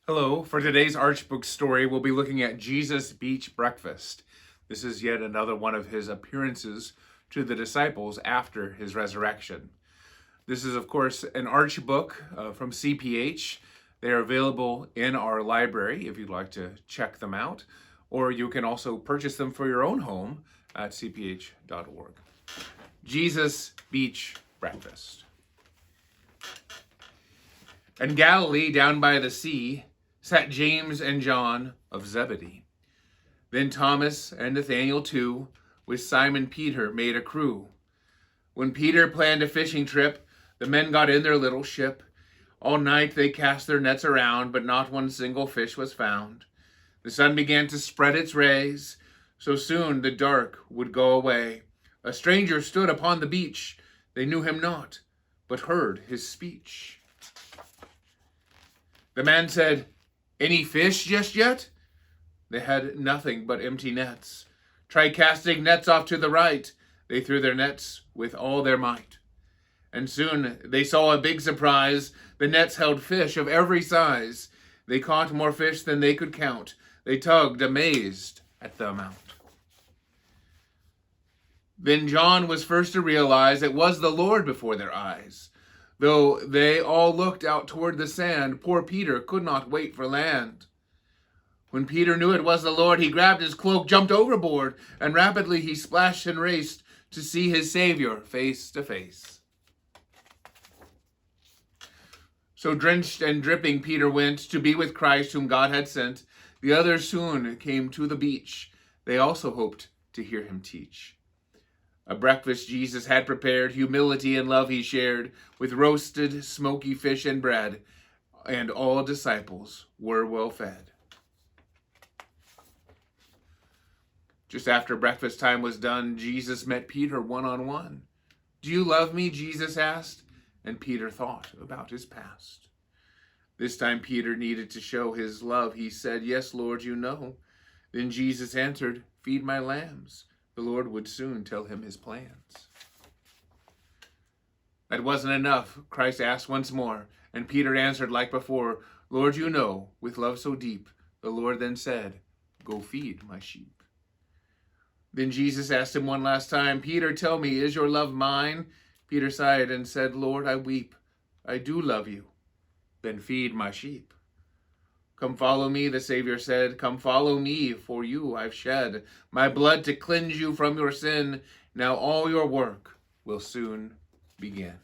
Hello. For today's Archbook story, we'll be looking at Jesus Beach Breakfast. This is yet another one of his appearances to the disciples after his resurrection. This is, of course, an Archbook from CPH. They are available in our library if you'd like to check them out, or you can also purchase them for your own home at cph.org. Jesus Beach Breakfast. In Galilee, down by the sea, sat James and John of Zebedee. Then Thomas and Nathanael too, with Simon Peter, made a crew. When Peter planned a fishing trip, the men got in their little ship. All night they cast their nets around, but not one single fish was found. The sun began to spread its rays, so soon the dark would go away. A stranger stood upon the beach. They knew him not, but heard his speech. The man said, "Any fish just yet?" They had nothing but empty nets. "Try casting nets off to the right." They threw their nets with all their might. And soon they saw a big surprise. The nets held fish of every size. They caught more fish than they could count. They tugged, amazed at the amount. Then John was first to realize it was the Lord before their eyes. Though they all looked out toward the sand, poor Peter could not wait for land. When Peter knew it was the Lord, he grabbed his cloak, jumped overboard, and rapidly he splashed and raced to see his Savior face to face. So drenched and dripping Peter went to be with Christ whom God had sent. The others soon came to the beach. They also hoped to hear him teach. A breakfast Jesus had prepared, humility and love he shared, with roasted, smoky fish and bread, and all disciples were well fed. Just after breakfast time was done, Jesus met Peter one-on-one. "Do you love me?" Jesus asked, and Peter thought about his past. This time Peter needed to show his love. He said, "Yes, Lord, you know." Then Jesus answered, "Feed my lambs." The Lord would soon tell him his plans. That wasn't enough. Christ asked once more, and Peter answered like before, "Lord, you know, with love so deep." The Lord then said, "Go feed my sheep." Then Jesus asked him one last time, "Peter, tell me, is your love mine?" Peter sighed and said, "Lord, I weep. I do love you." "Then feed my sheep." "Come follow me," the Savior said. "Come follow me, for you I've shed my blood to cleanse you from your sin. Now all your work will soon begin."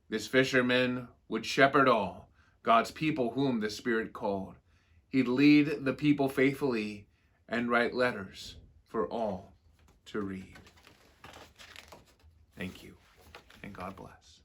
This fisherman would shepherd all God's people whom the Spirit called. He'd lead the people faithfully and write letters for all to read. Thank you, and God bless.